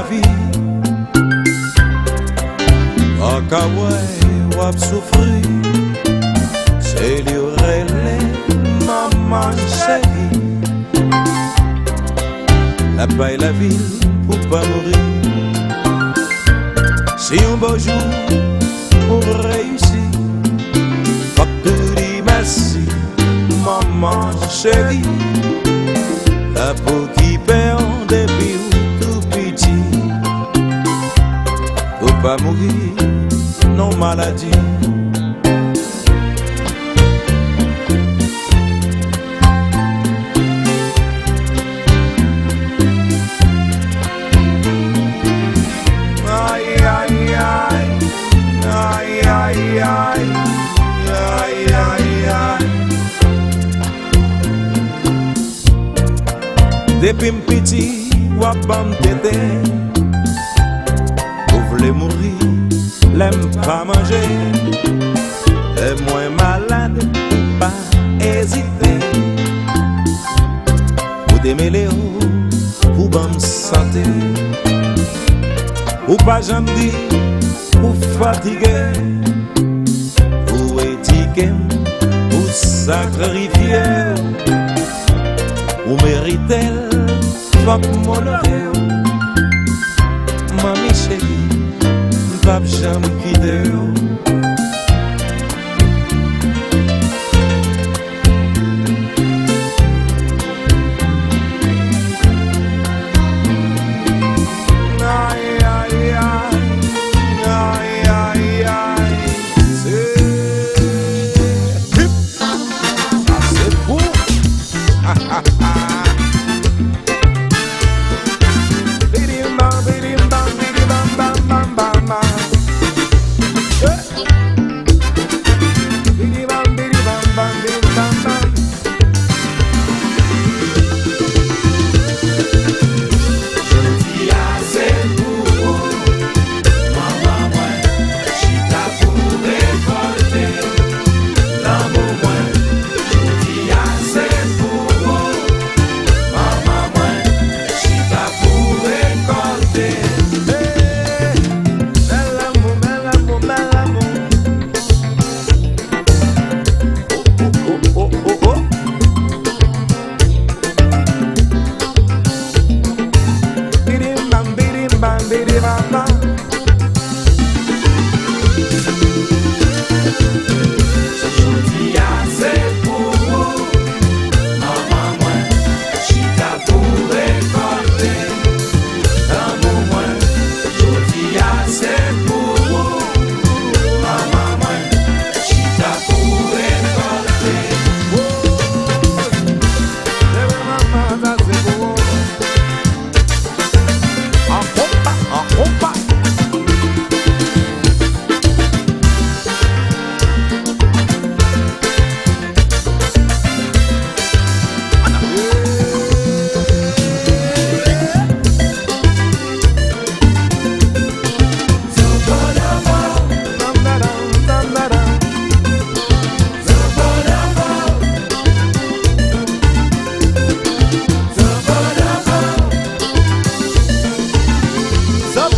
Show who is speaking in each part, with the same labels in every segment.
Speaker 1: vie. Akaway wap soufri, c'est l'urele maman chérie. La paille la ville pour pas mourir. Si un beau jour on réussit, faut que tu dis merci, maman chérie. La peau qui perd depuis tout petit, faut pas mourir, non maladie. Depuis m'piti, wap bam tété. Vous voulez mourir, l'aime pas manger. Les moins malades, pas hésiter. Vous démêlez pour bam santé. Ou pas j'en dis, ou fatigué. Ou étiqué, ou sacrifié. Ou méritez fuck mon oreille. Mami chérie, m'pap jamais quitter.
Speaker 2: So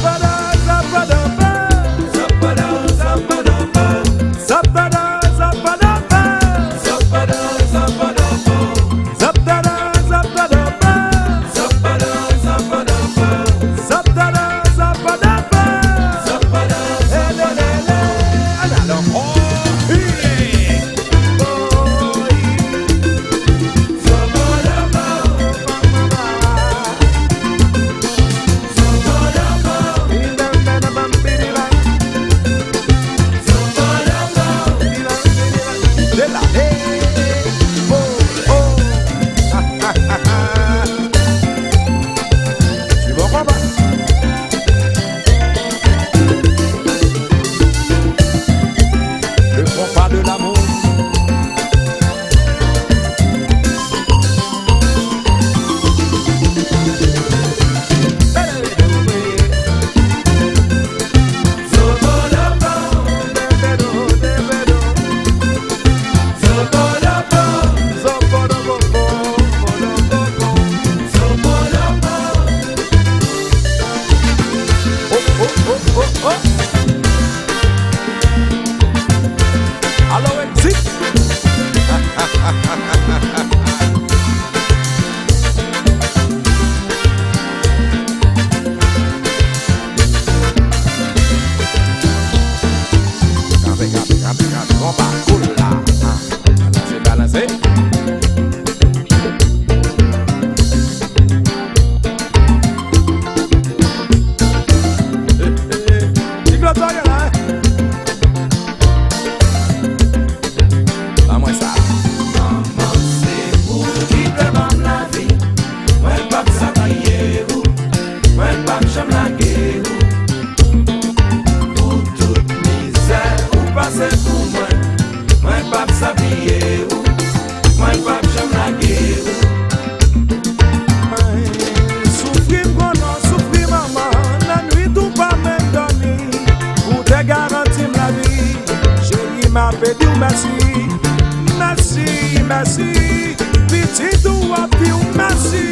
Speaker 1: Merci, petit doigt, puis merci.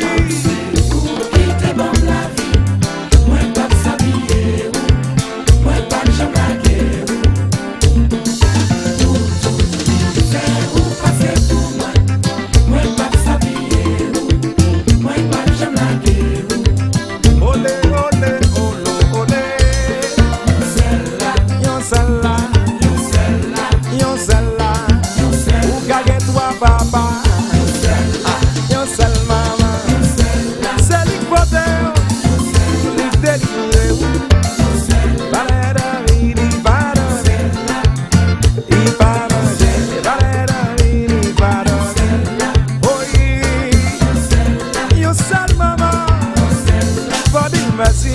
Speaker 2: Qui te donne la vie, moi pas s'habiller, moi pas jamais la guerre. Tout c'est où passer pour moi, moi pas s'habiller, moi pas jamais la guerre.
Speaker 1: Olé, olé, olé, olé.
Speaker 2: Celle-là,
Speaker 1: Yon celle-là,
Speaker 2: celle-là,
Speaker 1: yon celle-là. Ou gagner toi papa. Yon celle maman. C'est l'hypothèse. Merci,